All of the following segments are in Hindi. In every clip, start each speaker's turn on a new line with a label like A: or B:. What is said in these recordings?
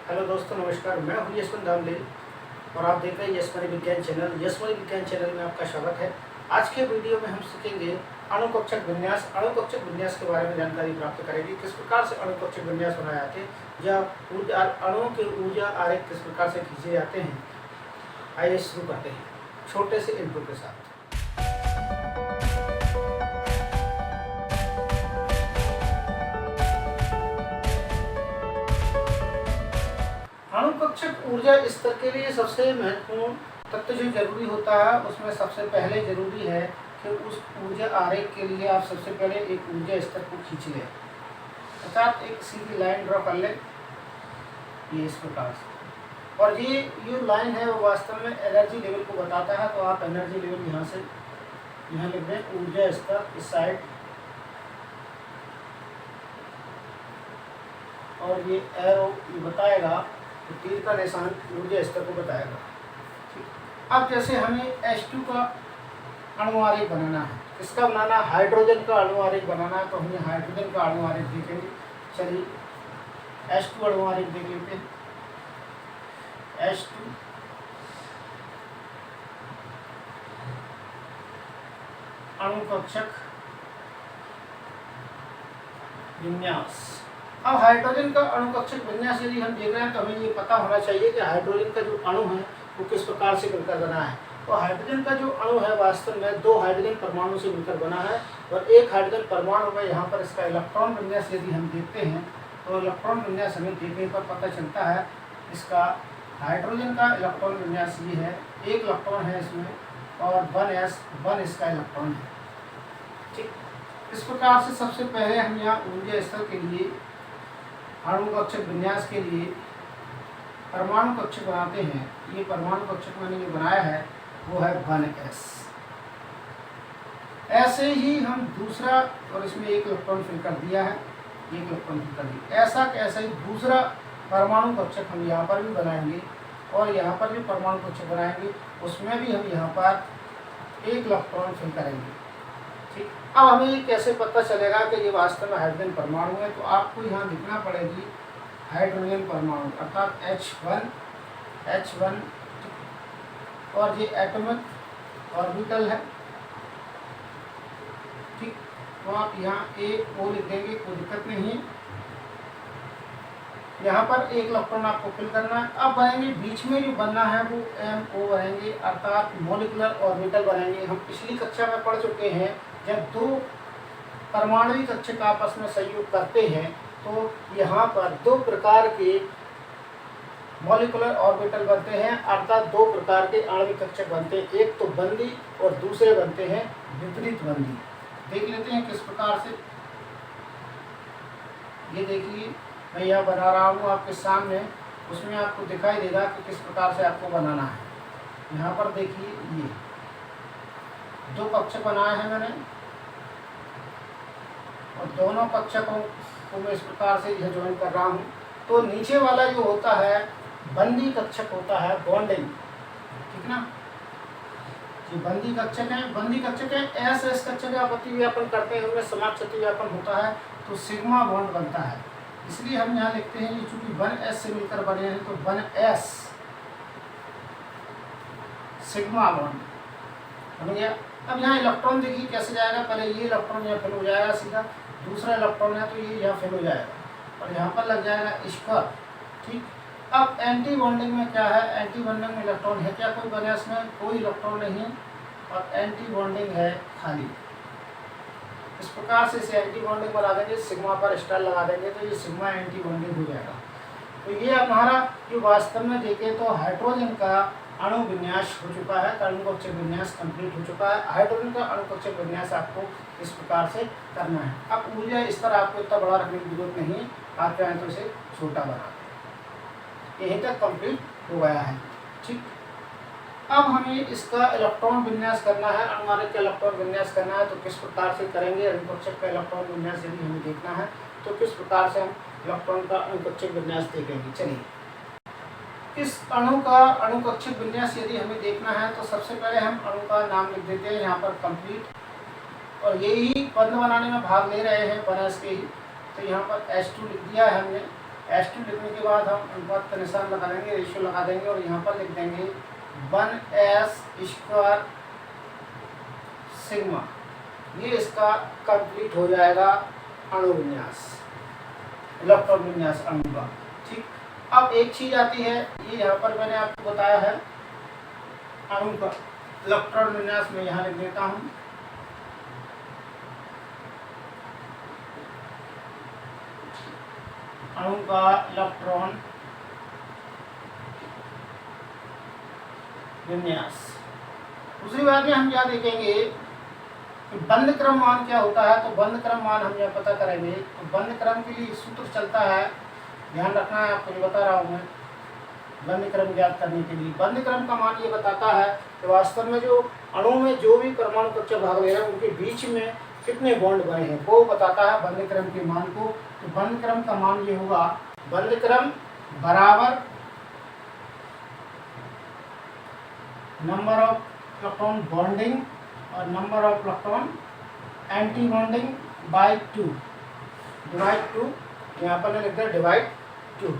A: हेलो दोस्तों, नमस्कार। मैं हूं यशवंत दामले और आप देख रहे हैं यशवंत विज्ञान चैनल। यशवंत विज्ञान चैनल में आपका स्वागत है। आज के वीडियो में हम सीखेंगे अणुकक्षक विन्यास। अणुकक्षक विन्यास के बारे में जानकारी प्राप्त करेंगे। किस प्रकार से अणुकक्षक विन्यास बनाए जाते हैं या अणुओं के ऊर्जा आरेख किस प्रकार से खींचे जाते हैं। आइए शुरू करते हैं छोटे से इंट्रो के साथ। अणुकक्षक ऊर्जा स्तर के लिए सबसे महत्वपूर्ण तत्व जो जरूरी होता है, उसमें सबसे पहले जरूरी है कि उस ऊर्जा आरेख के लिए आप सबसे पहले एक ऊर्जा स्तर को खींच लें, अर्थात एक सीधी लाइन ड्रॉ कर लें, ये इस प्रकार से। और ये जो लाइन है वो वास्तव में एनर्जी लेवल को बताता है, तो आप एनर्जी लेवल यहाँ से यहाँ लिख दें, ऊर्जा स्तर इस साइड, और ये एरो ये बताएगा, तो तीर का निशान ऊर्जा स्तर को बताएगा। ठीक। अब जैसे हमें H2 का अणु आरेख बनाना है, किसका बनाना है? हाइड्रोजन का अणु आरेख बनाना है, तो हमें हाइड्रोजन का अणु आरेख देखेंगे। चलिए H2 अणु आरेख देख लेते हैं। H2 अणुकक्षक विन्यास। अब हाइड्रोजन का अणुकक्षक विन्यास यदि हम देख रहे हैं तो हमें ये पता होना चाहिए कि हाइड्रोजन का जो अणु है वो किस प्रकार से मिलकर बना है। तो हाइड्रोजन का जो अणु है वास्तव में 2 हाइड्रोजन परमाणु से मिलकर बना है, और एक हाइड्रोजन परमाणु में यहाँ पर इसका इलेक्ट्रॉन विन्यास यदि हम देखते हैं तो इलेक्ट्रॉन विन्यास हमें देखने पर पता चलता है। इसका हाइड्रोजन का इलेक्ट्रॉन विन्यास ये है, एक इलेक्ट्रॉन है इसमें और 1s इसका इलेक्ट्रॉन है। ठीक, इस प्रकार से सबसे पहले हम यहाँ ऊर्जा स्तर के लिए अणुकक्षक विन्यास के लिए परमाणु कक्षक बनाते हैं। ये परमाणु कक्षक मैंने जो बनाया है वो है 1s। ऐसे ही हम दूसरा, और इसमें एक इलेक्ट्रॉन फिल कर दिया है, एक इलेक्ट्रॉन फिल कर दिया। ऐसा कैसे ही दूसरा परमाणु कक्षक हम यहाँ पर भी बनाएंगे, और यहाँ पर भी परमाणु कक्षक बनाएंगे, उसमें भी हम यहाँ पर एक इलेक्ट्रॉन फिल करेंगे। ठीक, अब हमें ये कैसे पता चलेगा कि ये वास्तव में हाइड्रोजन परमाणु है? तो आपको यहाँ लिखना पड़ेगी हाइड्रोजन परमाणु, अर्थात H1 और ये एटॉमिक ऑर्बिटल है। ठीक, तो आप यहाँ A O लिख देंगे, कोई दिक्कत नहीं है। यहाँ पर एक इलेक्ट्रॉन आपको फिल करना है। अब बनेंगे बीच में जो बनना है वो MO बनेंगे, अर्थात मॉलिक्यूलर ऑर्बिटल बनेंगे। हम पिछली कक्षा में पढ़ चुके हैं, जब 2 परमाणु कक्षक आपस में संयोग करते हैं तो यहाँ पर 2 प्रकार के मॉलिक्यूलर ऑर्बिटल बनते हैं, अर्थात 2 प्रकार के आणविक कक्षक बनते हैं। एक तो बंदी और दूसरे बनते हैं विपरीत बंदी। देख लेते हैं किस प्रकार से। ये देखिए, मैं यह बना रहा हूँ आपके सामने, उसमें आपको दिखाई देगा कि किस प्रकार से आपको बनाना है। यहाँ पर देखिए, ये 2 कक्षक बनाए हैं मैंने, और दोनों कक्षकों को मैं इस प्रकार से यह ज्वाइन कर रहा हूँ। तो नीचे वाला जो होता है बंदी कक्षक होता है, बॉन्डिंग। ठीक ना, ये बंदी कक्षक है। बंदी कक्षक है S कक्षक आप अतिव्यापन करते हैं, उनमें समाक्ष अतिव्यापन होता है तो सिग्मा बॉन्ड बनता है। इसलिए हम यहाँ लिखते हैं, ये चूंकि 1s से मिलकर बने हैं तो 1s सिग्मा बॉन्ड बन गया। अब यहाँ इलेक्ट्रॉन देखिए कैसे जाएगा, पहले ये इलेक्ट्रॉन यहाँ फिल हो जाएगा सीधा, दूसरा इलेक्ट्रॉन है तो ये यहाँ फिल हो जाएगा और यहाँ पर लग जाएगा स्क्वायर। ठीक, अब एंटी बॉन्डिंग में क्या है? एंटी बॉन्डिंग में इलेक्ट्रॉन है क्या? कोई बने इसमें कोई इलेक्ट्रॉन नहीं, और एंटी बॉन्डिंग है खाली। इस प्रकार से इसे एंटी बॉन्डिंग बना देंगे, सिग्मा पर स्टार लगा देंगे तो ये सिग्मा एंटी बॉन्डिंग हो जाएगा। तो ये हमारा जो वास्तव में देखें तो हाइड्रोजन का अणु विन्यास हो चुका है, अणुकक्षक विन्यास कंप्लीट हो चुका है। हाइड्रोजन का अणुकक्षक विन्यास आपको इस प्रकार से करना है। अब ऊर्जा स्तर आपको इतना बड़ा रखने की जरूरत नहीं, आप चाहें तो इसे छोटा बना दें। यहीं तक कंप्लीट हो गया है। ठीक, अब हमें इसका इलेक्ट्रॉन विन्यास करना है, अणु आरेख का इलेक्ट्रॉन विन्यास करना है। तो किस प्रकार से करेंगे? अणुकक्षक का इलेक्ट्रॉन विन्यास यदि हमें देखना है तो किस प्रकार से हम इलेक्ट्रॉन का अणुकक्षक विन्यास देखेंगे। चलिए, इस अणु का अणुकक्षक विन्यास यदि हमें देखना है तो सबसे पहले हम अणु का नाम लिख देते हैं यहाँ पर कंप्लीट, और यही बंध बनाने में भाग ले रहे हैं 1s के ही। तो यहाँ पर H2 लिख दिया है हमने, H2 लिखने के बाद हम अनुपात का निशान लगा देंगे, रेशियो लगा देंगे और यहाँ पर लिख देंगे 1s² सिग्मा। ये इसका कंप्लीट हो जाएगा अणु विन्यास, इलेक्ट्रॉन विन्यास अणु का। ठीक, अब एक चीज आती है, ये यहाँ पर मैंने आपको बताया है अणु का इलेक्ट्रॉन विन्यास में यहाँ लिख देता हूँ। अणु का इलेक्ट्रॉन विन्यास। दूसरी बात में हम क्या देखेंगे कि बंद क्रम मान क्या होता है। तो बंद क्रम मान हम यहाँ पता करेंगे। तो बंद क्रम के लिए सूत्र चलता है, ध्यान रखना है, आपको बता रहा हूँ मैं। बंद क्रम ज्ञात करने के लिए बंद क्रम का मान ये बताता है कि वास्तव में जो अणु में जो भी परमाणु कक्षा भाग ले रहे हैं उनके बीच में कितने बॉन्ड बने हैं, वो बताता है बंद क्रम के मान को। तो बंद क्रम का मान ये होगा, बंद क्रम बराबर नंबर ऑफ इलेक्ट्रॉन बॉन्डिंग और number of electron anti bonding by 2 divide 2। यहाँ पर लिख दिया डिवाइड 2,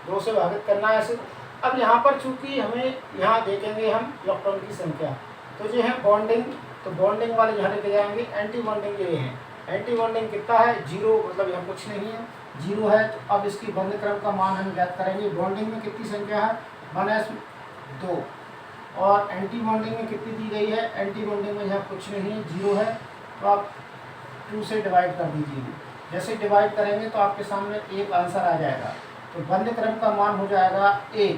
A: 2 से भागित करना है ऐसे। अब यहाँ पर चूंकि हमें यहाँ देखेंगे हम इलेक्ट्रॉन की संख्या, तो जो है बॉन्डिंग, तो बॉन्डिंग वाले यहाँ लेके जाएंगे। एंटी बॉन्डिंग ये है, एंटी बॉन्डिंग कितना है 0, मतलब यहाँ कुछ नहीं है, 0 है। तो अब इसकी बंद क्रम का मान हम ज्ञात करेंगे। बॉन्डिंग में कितनी संख्या है 1s2 और एंटी बॉन्डिंग में कितनी दी गई है, एंटी बॉन्डिंग में यहाँ कुछ नहीं है, 0 है। तो आप 2 से डिवाइड कर दीजिए। जैसे डिवाइड करेंगे तो आपके सामने एक आंसर आ जाएगा। तो बंद क्रम का मान हो जाएगा 1।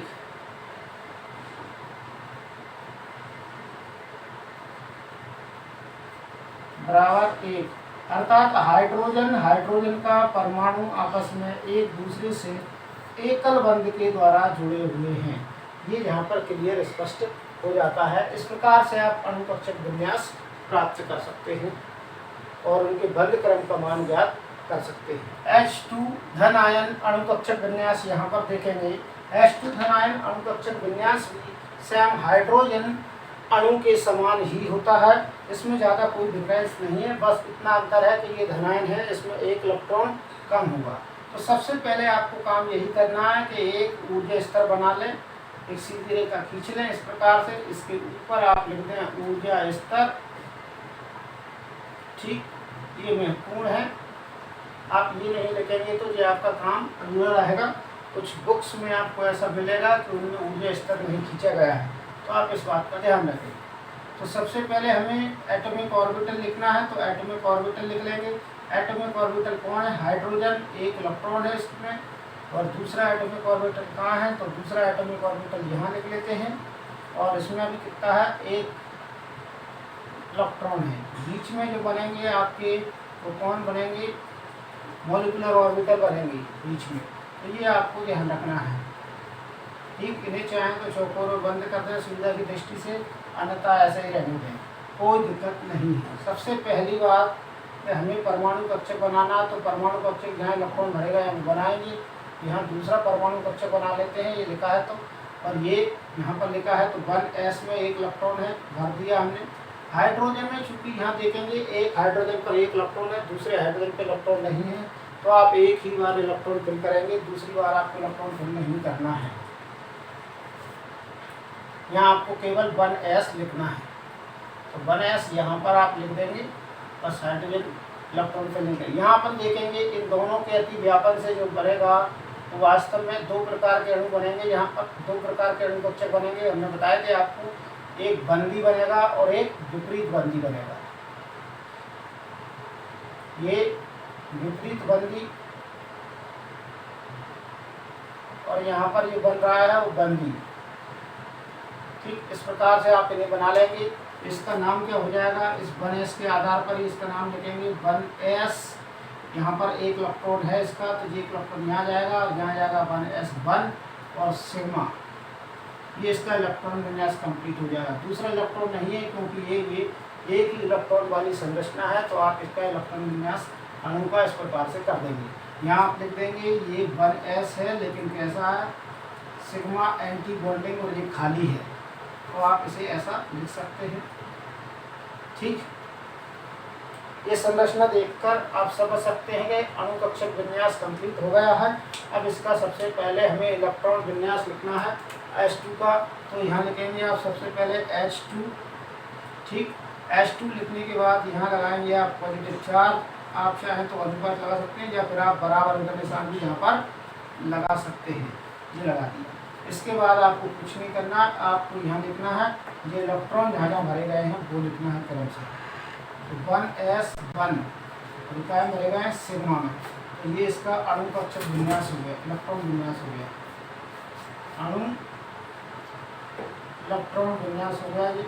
A: बराबर 1, अर्थात हाइड्रोजन का परमाणु आपस में एक दूसरे से एकल बंध के द्वारा जुड़े हुए हैं। ये यहाँ पर क्लियर स्पष्ट हो जाता है। इस प्रकार से आप अणुकक्षक विन्यास प्राप्त कर सकते हैं और उनके बंध क्रम का मान ज्ञात कर सकते हैं। H2 धन आयन अणुकक्षक विन्यास यहाँ पर देखेंगे। H2 धन आयन अणुकक्षक विन्यास भी सेम हाइड्रोजन अणु के समान ही होता है। इसमें ज़्यादा कोई डिफरेंस नहीं है, बस इतना अंतर है कि ये धनायन है, इसमें एक इलेक्ट्रॉन कम होगा। तो सबसे पहले आपको काम यही करना है कि एक ऊर्जा स्तर बना लें, एक सीधी रेखा खींच लें इस प्रकार से। इसके ऊपर आप लिख दें ऊर्जा स्तर। ठीक, ये महत्वपूर्ण है, आप ये नहीं लिखेंगे तो ये आपका काम अधूरा रहेगा। कुछ बुक्स में आपको ऐसा मिलेगा कि उनमें ऊर्जा स्तर नहीं खींचा गया है, तो आप इस बात का ध्यान रखें। तो सबसे पहले हमें एटॉमिक ऑर्बिटल लिखना है, तो एटॉमिक ऑर्बिटल लिख लेंगे। एटॉमिक ऑर्बिटल कौन है, हाइड्रोजन, एक इलेक्ट्रॉन है इसमें। और दूसरा एटॉमिक ऑर्बिटल कहाँ है, तो दूसरा एटॉमिक ऑर्बिटल यहाँ लिख लेते हैं। और इसमें अभी कितना है, एक इलेक्ट्रॉन है। बीच में जो बनेंगे आपके वो कौन बनेंगे, मॉलिक्यूलर ऑर्बिटल बनेंगे बीच में। तो ये आपको ध्यान रखना है। ठीक, इन्हें चाहें तो चौकोर में बंद कर दें सुविधा की दृष्टि से, अन्यथा ऐसे ही रहने दें, कोई दिक्कत नहीं है। सबसे पहली बात कि हमें परमाणु कक्षक बनाना, तो परमाणु कक्षक जहाँ इलेक्ट्रॉन भरेगा हम बनाएंगे। यहाँ दूसरा परमाणु कक्षक बना लेते हैं, ये लिखा है तो, और ये यहाँ पर लिखा है तो 1s में एक इलेक्ट्रॉन है, भर दिया हमने। हाइड्रोजन में चूंकि यहाँ देखेंगे एक हाइड्रोजन पर एक इलेक्ट्रॉन है, दूसरे हाइड्रोजन पर इलेक्ट्रॉन नहीं है, तो आप एक ही बार इलेक्ट्रॉन फिल करेंगे, दूसरी बार आपको इलेक्ट्रॉन फिल नहीं करना है। यहाँ आपको केवल 1s लिखना है, तो 1s यहाँ पर आप लिख देंगे, बस हाइड्रोजन इलेक्ट्रॉन फिल नहीं करेंगे। यहाँ अपन देखेंगे इन दोनों के अति व्यापन से जो बनेगा तो वास्तव में 2 प्रकार के अणु बनेंगे। यहाँ पर 2 प्रकार के अणु कक्षक बनेंगे, हमने बताया थे आपको, एक बंदी बनेगा और एक विपरीत बंदी बनेगा। ये विपरीत बंदी और यहाँ पर ये बन रहा है वो बंदी। ठीक, इस प्रकार से आप इन्हें बना लेंगे। इसका नाम क्या हो जाएगा, इस 1s के आधार पर इसका नाम लिखेंगे 1s। यहाँ पर एक इलेक्ट्रॉन है इसका, तो ये इलेक्ट्रॉन यहाँ जाएगा और यहाँ जाएगा 1s1 और सिग्मा। ये इसका इलेक्ट्रॉन विन्यास कंप्लीट हो जाएगा। दूसरा इलेक्ट्रॉन नहीं है क्योंकि ये एक ही इलेक्ट्रॉन वाली संरचना है, तो आप इसका इलेक्ट्रॉन विन्यास अणु का इस प्रकार से कर देंगे। यहाँ आप लिख देंगे ये 1s है, लेकिन कैसा है, सिग्मा एंटी बॉन्डिंग और ये खाली है, तो आप इसे ऐसा लिख सकते हैं। ठीक, ये संरचना देखकर आप समझ सकते हैं कि अणु कक्षक विन्यास कंप्लीट हो गया है। अब इसका सबसे पहले हमें इलेक्ट्रॉन विन्यास लिखना है H2 का, तो यहाँ लिखेंगे आप सबसे पहले H2। ठीक, H2 लिखने के बाद यहाँ लगाएंगे आप पॉजिटिव चार्ज। आप चाहें तो अनुपात लगा सकते हैं या फिर आप बराबर का निशान भी यहाँ पर लगा सकते हैं। ये लगा दिया। इसके बाद आपको कुछ नहीं करना, आपको यहाँ लिखना है ये इलेक्ट्रॉन जहाँ जहाँ भरे गए हैं वो लिखना है क्रम से। तो 1s1 इकाई भरे गए हैं सिग्मा में, तो ये इसका अणु कक्षक विन्यास हो गया, इलेक्ट्रॉन विन्यास हो गया, अणु इलेक्ट्रॉन विन्यास हो गया। ये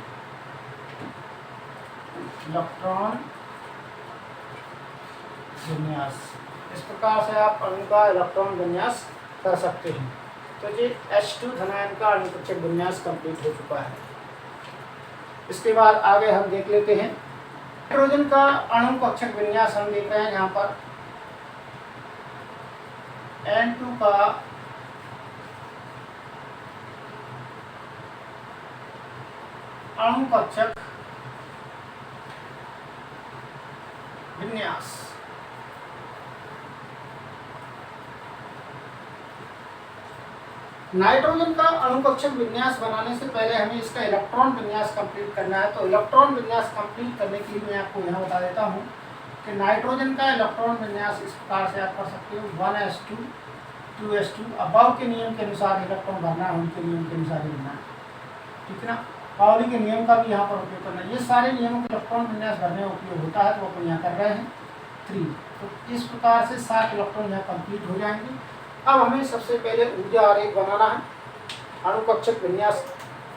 A: इलेक्ट्रॉन विन्यास, इस प्रकार से आप अणु का इलेक्ट्रॉन विन्यास कर सकते हैं। तो ये H2 धनायन का अणु कक्षक विन्यास कंप्लीट हो चुका है। इसके बाद आगे हम देख लेते हैं नाइट्रोजन का अणु कक्षक विन्यास। हम देख रहे हैं यहाँ पर N2 का अणु कक्षक विन्यास। नाइट्रोजन का अणु कक्षक विन्यास बनाने से पहले हमें इसका इलेक्ट्रॉन विन्यास कंप्लीट करना है। तो इलेक्ट्रॉन विन्यास कंप्लीट करने के लिए मैं आपको यहाँ बता देता हूँ कि नाइट्रोजन का इलेक्ट्रॉन विन्यास इस प्रकार से आप कर सकते हो 1s2 2s2। अबव के नियम के अनुसार इलेक्ट्रॉन भरना है, उनके नियम के अनुसार ही भरना है, ठीक है ना। पाउली के नियम का भी यहाँ पर उपयोग करना है। ये सारे नियमों के इलेक्ट्रॉन विन्यास भरने में उपयोग होता है, तो अपन यहाँ कर रहे हैं 3। तो इस प्रकार से 7 इलेक्ट्रॉन यहाँ कंप्लीट हो जाएंगे। अब हमें सबसे पहले ऊर्जा आरेख बनाना है अणु कक्षक विन्यास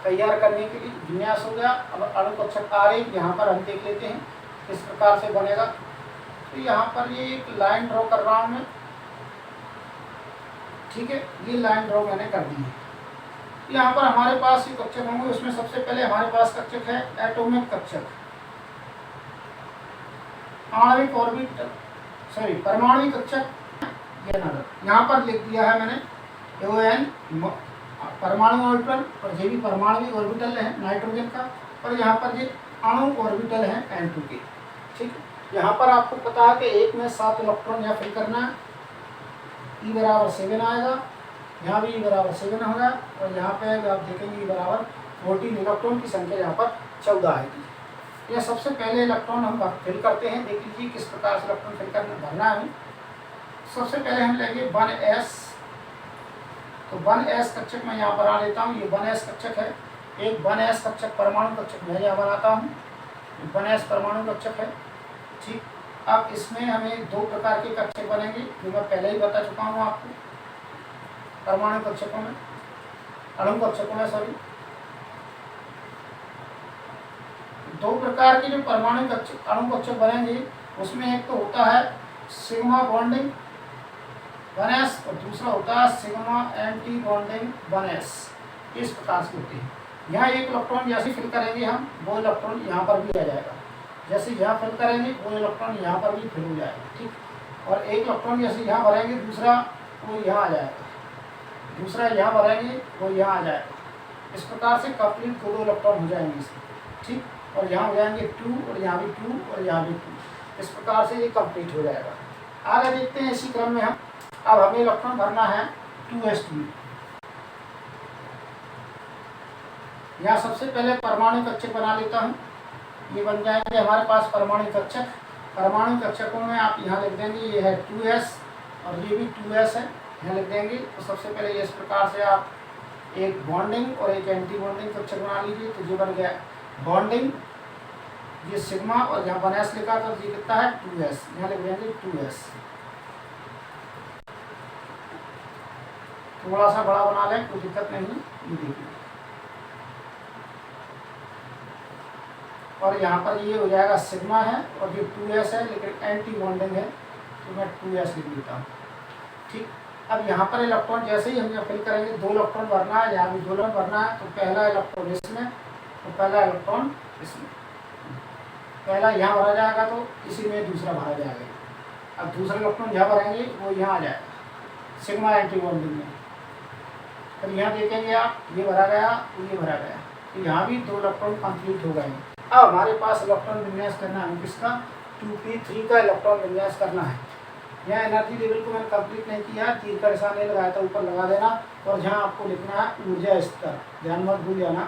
A: तैयार करने के लिए। विन्यास हो गया, अब अणु कक्षक आरेख यहाँ पर हम देख लेते हैं किस प्रकार से बनेगा। तो यहाँ पर ये एक लाइन ड्रॉ कर रहा हूँ मैं, ठीक है। ये लाइन ड्रॉ मैंने कर दी है। यहाँ पर हमारे पास ये कक्षक होंगे, उसमें सबसे पहले हमारे पास कक्षक है एटॉमिक कक्षक, आणविक ऑर्बिटल, सॉरी परमाणु कक्षक। यहाँ पर लिख दिया है मैंने ON परमाणु ऑर्बिटल, और ये भी परमाणु ऑर्बिटल है नाइट्रोजन का, और यहाँ पर ये अणु ऑर्बिटल है N2 के, ठीक। यहाँ पर आपको पता है कि एक में 7 इलेक्ट्रॉन यहाँ फिल करना है। E बराबर 7 आएगा, यहाँ भी E बराबर 7 होगा, और यहाँ पे आप देखेंगे E बराबर 14 इलेक्ट्रॉन की संख्या यहाँ पर 14 आएगी। यह सबसे पहले इलेक्ट्रॉन हम फिल करते हैं। देख लीजिए किस प्रकार से इलेक्ट्रॉन फिल करना भरना है। सबसे पहले हम लेंगे 1s, तो 1s कक्षक मैं यहाँ बना लेता हूँ। ये 1s कक्षक है, एक 1s कक्षक परमाणु कक्षक मैं यहाँ बनाता हूँ, 1s परमाणु कक्षक है, ठीक। अब इसमें हमें 2 प्रकार के कक्षक बनेंगे, जो मैं पहले ही बता चुका हूँ आपको। परमाणु कक्षकों में, अणु कक्षकों में सॉरी, 2 प्रकार के जो परमाणु कक्षक अणु कक्षक बनेंगे, उसमें एक तो होता है सिग्मा बॉन्डिंग 1s, और दूसरा होता है सिग्मा एंटी बॉन्डिंग 1s। इस प्रकार से होती है। यहाँ एक इलेक्ट्रॉन जैसे फिल करेंगे हम, वो इलेक्ट्रॉन यहाँ पर भी आ जाएगा। जैसे यहाँ फिल करेंगे वो इलेक्ट्रॉन यहाँ पर भी फिल हो जाएगा, ठीक। और एक इलेक्ट्रॉन जैसे यहाँ भरेंगे, दूसरा वो यहाँ आ जाएगा, दूसरा यहाँ भरेंगे वो यहाँ आ जाएगा। इस प्रकार से कंप्लीट 2 इलेक्ट्रॉन हो जाएंगे इसमें, ठीक। और यहाँ हो जाएंगे 2, और यहाँ भी 2, और यहाँ भी 2। इस प्रकार से ये कंप्लीट हो जाएगा। आगे देखते हैं इसी क्रम में हम। अब हमें इलेक्ट्रॉन भरना है 2s2। यहाँ सबसे पहले परमाणु कक्षक बना लेता हूँ। ये बन जाएंगे हमारे पास परमाणु कक्षक। परमाणु कक्षकों में आप यहाँ लिख देंगे, ये है 2s और ये भी 2s है, यहाँ लिख देंगे। तो सबसे पहले इस प्रकार से आप एक बॉन्डिंग और एक एंटी बॉन्डिंग कक्षक बना लीजिए। तो ये बन गया बॉन्डिंग, ये सिग्मा, और यहाँ 1s लिखा तो ये कितना है 2s, यहाँ लिख देंगे 2s। थोड़ा सा बड़ा बना लें, कोई दिक्कत नहीं, ये देखिए। और यहाँ पर ये हो जाएगा सिग्मा है, और ये 2s है, लेकिन एंटी बॉन्डिंग है, तो मैं 2s लिख देता हूँ, ठीक। अब यहाँ पर इलेक्ट्रॉन जैसे ही हम यहाँ फिल करेंगे, 2 इलेक्ट्रॉन भरना है, यहाँ भी 2 इलेक्ट्रॉन भरना है। तो पहला इलेक्ट्रॉन इसमें, तो पहला इलेक्ट्रॉन इसमें, पहला यहाँ भरा जाएगा, तो इसी में दूसरा भरा जाएगा। अब दूसरा इलेक्ट्रॉन यहाँ भरेंगे, वो यहाँ आ जाएगा सिग्मा एंटी बॉन्डिंग में। फिर यहाँ देखेंगे आप, ये भरा गया, ये भरा गया, तो यहाँ भी 2 इलेक्ट्रॉन कंप्लीट हो गए। अब हमारे पास इलेक्ट्रॉन विन्यास करना है किसका, 2p3 का इलेक्ट्रॉन विन्यास करना है। यहाँ एनर्जी लेवल को मैंने कंप्लीट नहीं किया, तीर का निशान नहीं लगाया था, ऊपर लगा देना और यहाँ आपको लिखना है ऊर्जा स्तर, ध्यान मत भूल जाना,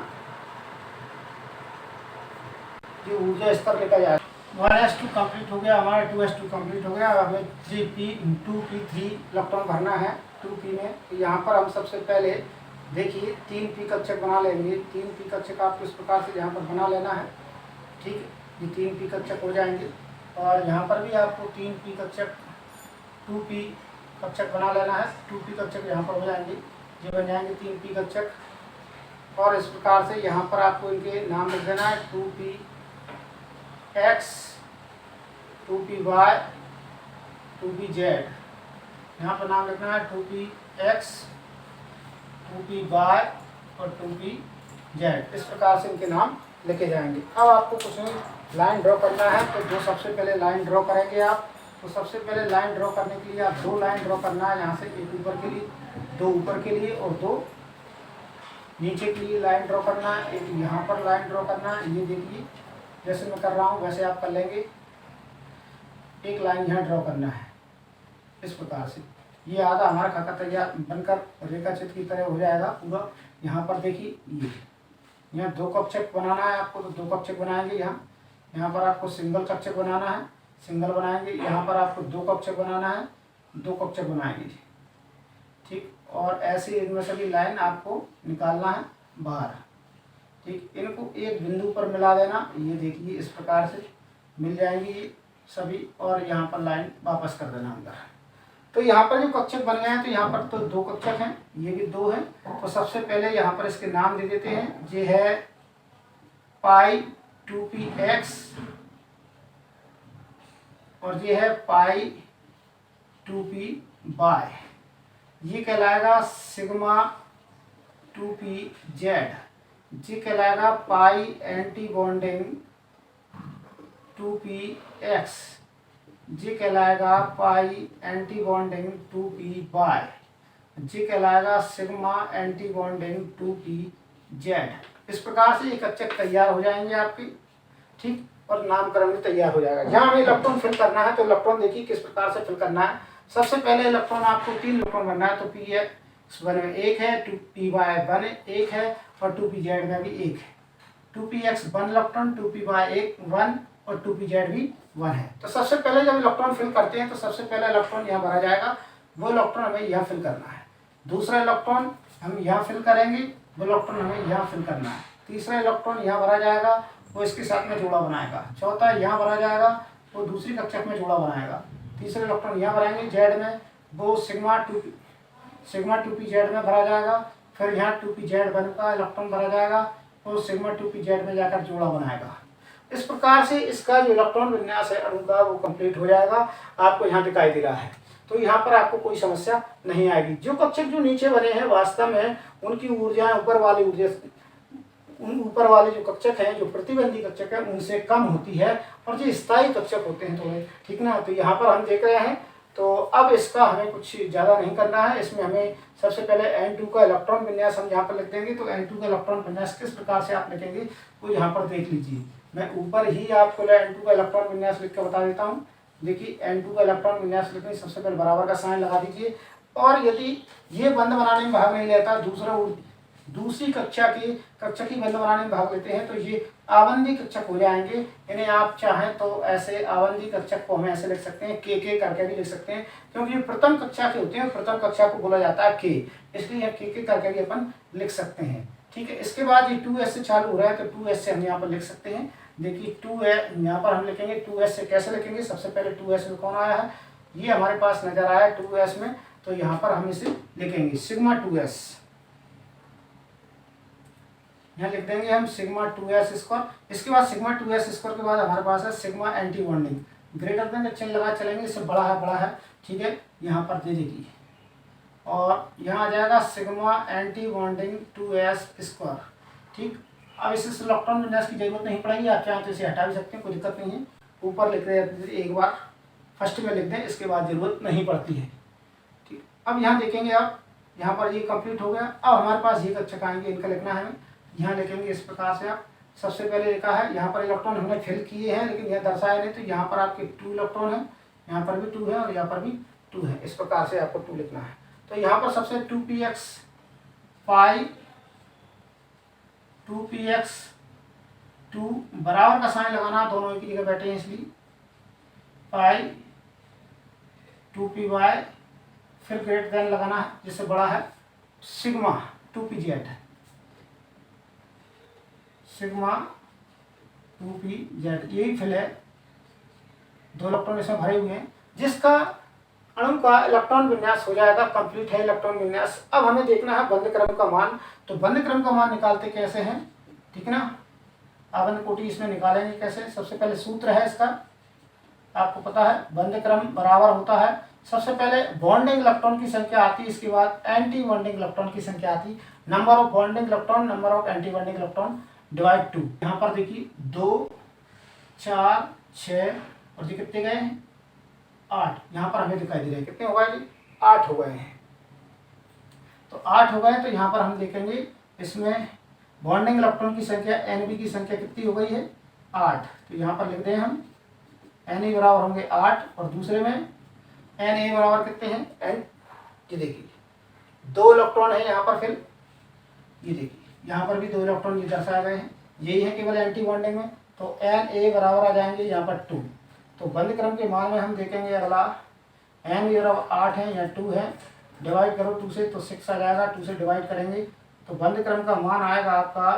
A: ये ऊर्जा स्तर लिखा जाए। 1s2 कंप्लीट हो गया हमारा, 2s2 कंप्लीट हो गया। अब हमें 2p3 इलेक्ट्रॉन भरना है 2p में। तो यहाँ पर हम सबसे पहले देखिए 3p कक्षक बना लेंगे। 3p कक्षक आपको इस प्रकार से यहाँ पर बना लेना है, ठीक है। ये 3p कक्षक हो जाएंगे और यहाँ पर भी आपको 3p कक्षक 2p कक्षक बना लेना है। 2p कक्षक यहाँ पर हो जाएंगे, ये बन जाएंगे 3p कक्षक। और इस प्रकार से यहाँ पर आपको इनके नाम लिख देना है 2p x, 2p y, 2p z। यहाँ पर नाम लिखना है 2p x, 2p y और 2p z। इस प्रकार से इनके नाम लिखे जाएंगे। अब आपको कुछ नहीं लाइन ड्रॉ करना है, तो जो सबसे पहले लाइन ड्रॉ करेंगे आप, तो सबसे पहले लाइन ड्रॉ करने के लिए आप 2 लाइन ड्रॉ करना है। यहाँ से एक ऊपर के लिए, 2 ऊपर के लिए और 2 नीचे के लिए लाइन ड्रॉ करना है। एक यहाँ पर लाइन ड्रॉ करना है, ये देखिए जैसे मैं कर रहा हूँ वैसे आप कर लेंगे। एक लाइन यहाँ ड्रॉ करना है इस प्रकार से। ये आधा हमारा खाका तैयार बनकर रेखा चित्र की तरह हो जाएगा पूरा। यहाँ पर देखिए ये यहाँ 2 कक्षक बनाना है आपको, तो 2 कक्षक बनाएंगे। यहाँ पर आपको सिंगल कक्षक बनाना है, सिंगल बनाएंगे। यहाँ पर आपको 2 कक्षक बनाना है, 2 कक्षक बनाएंगे, ठीक। और ऐसे इनमें सभी लाइन आपको निकालना है बाहर, ठीक। इनको एक बिंदु पर मिला देना, ये देखिए इस प्रकार से मिल जाएंगी ये सभी। और यहाँ पर लाइन वापस कर देना अंदर। तो यहाँ पर जो कक्षक बन गए हैं, तो यहाँ पर तो 2 कक्षक हैं, ये भी 2 हैं। तो सबसे पहले यहाँ पर इसके नाम दे देते हैं। ये है पाई 2px और ये है पाई 2py। ये कहलाएगा सिग्मा 2pz। ये कहलाएगा पाई एंटी बॉन्डिंग 2px। ये कहलाएगा पाई एंटी बॉन्डिंग 2py। ये कहलाएगा सिग्मा एंटी बॉन्डिंग 2pz। इस प्रकार से ये कक्षक तैयार हो जाएंगे आपके, ठीक। और नामकरण भी तैयार हो जाएगा। यहाँ हमें इलेक्ट्रॉन फिल करना है, तो इलेक्ट्रॉन देखिए किस प्रकार से फिल करना है। सबसे पहले इलेक्ट्रॉन आपको 3 इलेक्ट्रॉन बनना है। तो px1 में 1 है, 2py1 1 है और 2pz में भी 1 है। 2px 1 इलेक्ट्रॉन, 2py 1 और 2pz भी 1 है। तो सबसे पहले जब इलेक्ट्रॉन फिल करते हैं, तो सबसे पहले इलेक्ट्रॉन यहाँ भरा जाएगा, वो इलेक्ट्रॉन हमें यहाँ फिल करना है। दूसरा इलेक्ट्रॉन हम यहाँ फिल करेंगे, वो इलेक्ट्रॉन हमें यहाँ फिल करना है। तीसरा इलेक्ट्रॉन यहाँ भरा जाएगा, वो इसके साथ में जोड़ा बनाएगा। चौथा यहाँ भरा जाएगा, वो दूसरी कक्षक में जोड़ा बनाएगा। तीसरे इलेक्ट्रॉन यहाँ भराएंगे जेड में, वो सिग्मा 2pz में भरा जाएगा। फिर यहाँ 2pz1 का इलेक्ट्रॉन भरा जाएगा, वो सिग्मा 2pz में जाकर जोड़ा बनाएगा। इस प्रकार से इसका जो इलेक्ट्रॉन विन्यास है अणु का, वो कंप्लीट हो जाएगा। आपको यहाँ दिखाई दे रहा है, तो यहाँ पर आपको कोई समस्या नहीं आएगी। जो कक्षक जो नीचे बने हैं, वास्तव में उनकी ऊर्जाएं ऊपर वाले जो कक्षक हैं, जो प्रतिबंधी कक्षक है, उनसे कम होती है और जो स्थायी कक्षक होते हैं थोड़े, ठीक ना। तो यहाँ पर हम देख रहे हैं। तो अब इसका हमें कुछ ज़्यादा नहीं करना है। इसमें हमें सबसे पहले N2 का इलेक्ट्रॉन विन्यास हम यहाँ पर लिख देंगे। तो N2 का इलेक्ट्रॉन विन्यास किस प्रकार से आप लिखेंगे, तो यहाँ पर देख लीजिए। मैं ऊपर ही आपको N2 का इलेक्ट्रॉन विन्यास लिख कर बता देता हूँ। देखिए N2 का इलेक्ट्रॉन विन्यास लिखने सबसे पहले बराबर का साइन लगा दीजिए। और यदि ये बंध बनाने में भाग नहीं लेता, दूसरी कक्षा की बंध बनाने में भाग लेते हैं, तो ये आवंधी कक्षक हो जाएंगे। इन्हें आप चाहें तो ऐसे आवंधी कक्षक को हम ऐसे लिख सकते हैं, के करके भी लिख सकते हैं, क्योंकि ये प्रथम कक्षा के होते हैं। प्रथम कक्षा को बोला जाता है के, इसलिए के करके भी अपन लिख सकते हैं, ठीक है। इसके बाद ये 2s से चालू हो रहा है, तो 2s से हम यहाँ पर लिख सकते हैं। देखिए 2 है, यहाँ पर हम लिखेंगे 2s से। कैसे लिखेंगे, सबसे पहले 2s में कौन आया है, ये हमारे पास नजर आया 2s में, तो यहाँ पर हम इसे लिखेंगे सिग्मा 2s। यहाँ लिख देंगे हम सिग्मा 2s स्क्वायर। इसके बाद सिग्मा 2s स्क्वायर के बाद हमारे पास है sigma anti bonding, greater than का चिन्ह लगा चलेंगे, इससे बड़ा है, ठीक है। यहाँ पर दे देगी और यहाँ आ जाएगा sigma anti bonding 2s square, ठीक। अब इसे इलेक्ट्रॉन विन्यास की जरूरत नहीं पड़ेगी, आप चाहें तो इसे हटा भी सकते हैं, कोई दिक्कत नहीं है। ऊपर लिख दें एक बार, फर्स्ट में लिख दें, इसके बाद जरूरत नहीं पड़ती है, ठीक। अब यहाँ देखेंगे आप, यहाँ पर ये कंप्लीट हो गया। अब हमारे पास ये कक्षक आएंगे, इनका लिखना है हमें। यहाँ लिखेंगे इस प्रकार से आप सबसे पहले लिखा है, यहाँ पर इलेक्ट्रॉन हमने फिल किए हैं लेकिन यह दर्शाया नहीं, तो यहाँ पर आपके 2 इलेक्ट्रॉन है, यहाँ पर भी 2 है और यहाँ पर भी 2 है। इस प्रकार से आपको 2 लिखना है। तो यहाँ पर सबसे 2px पाई 2 बराबर का साइन लगाना, दोनों एक ही जगह बैठे हैं इसलिए, पाई 2py, फिर ग्रेटर देन लगाना है जिससे बड़ा है, सिग्मा 2pz, सिग्मा 2pz, यही फिल है। 2 इलेक्ट्रॉन इसमें भरे हुए हैं, जिसका अणु का इलेक्ट्रॉन विन्यास हो जाएगा, कंप्लीट है इलेक्ट्रॉन विन्यास। अब हमें देखना है बंध क्रम का मान। तो बंध क्रम का मान निकालते कैसे हैं, ठीक है ना, आबंध कोटि इसमें निकालेंगे कैसे। सबसे पहले सूत्र है इसका, आपको पता है, बंध क्रम बराबर होता है, सबसे पहले बॉन्डिंग इलेक्ट्रॉन की संख्या आती है, इसके बाद एंटी बॉन्डिंग इलेक्ट्रॉन की संख्या आती, number of bonding electron number of anti bonding electron divide 2। यहाँ पर देखिए 2 4 6 और ये कितने गए हैं, 8। यहाँ पर हमें दिखाई दे रहे हैं कितने हो गए जी, 8 हो गए हैं। तो 8 हो गए, तो यहाँ पर हम देखेंगे इसमें बॉन्डिंग इलेक्ट्रॉन की संख्या Nb की संख्या कितनी हो गई है, 8। तो यहाँ पर लिख दें हम Na बराबर होंगे 8 और दूसरे में Na बराबर कितने हैं, N, ये देखिए 2 इलेक्ट्रॉन है यहाँ पर, फिर ये देखिए यहाँ पर भी 2 इलेक्ट्रॉन ये दर्शाए गए हैं, यही है केवल एंटी बॉन्डिंग में। तो Na बराबर आ जाएंगे यहाँ पर 2। तो बंध क्रम के मान में हम देखेंगे अगला, N बराबर 8 है या 2 है, डिवाइड करो 2 से तो 6 आ जाएगा, 2 से डिवाइड करेंगे तो बंध क्रम का मान आएगा आपका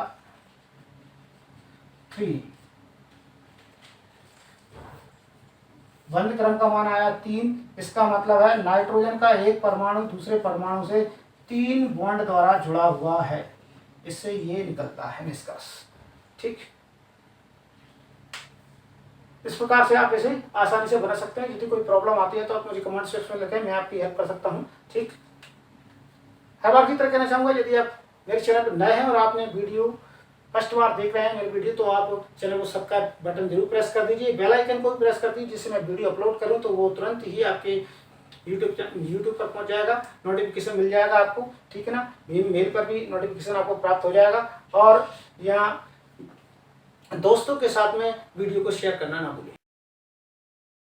A: 3। बंध क्रम का मान आया 3। इसका मतलब है नाइट्रोजन का एक परमाणु दूसरे परमाणु से 3 बॉन्ड द्वारा जुड़ा हुआ है। इससे ये निकलता है निष्कर्ष, ठीक। इस प्रकार से आप इसे आसानी से बना सकते हैं। यदि कोई प्रॉब्लम आती है तो आप मुझे कमेंट सेक्शन में लिखें, मैं आपकी हेल्प कर सकता हूँ, ठीक। हर बार की तरह कहना चाहूँगा, यदि आप मेरे चैनल पर नए हैं और आपने वीडियो फर्स्ट बार देख रहे हैं मेरी वीडियो, तो आप चैनल को सब्सक्राइब बटन जरूर प्रेस कर दीजिए, बेल आइकन को भी प्रेस कर दीजिए, जिससे मैं वीडियो अपलोड करूँ तो वो तुरंत ही आपके यूट्यूब पर पहुँच जाएगा, नोटिफिकेशन मिल जाएगा आपको, ठीक है ना। मेल पर भी नोटिफिकेशन आपको प्राप्त हो जाएगा। और यहाँ दोस्तों के साथ में वीडियो को शेयर करना ना भूलें।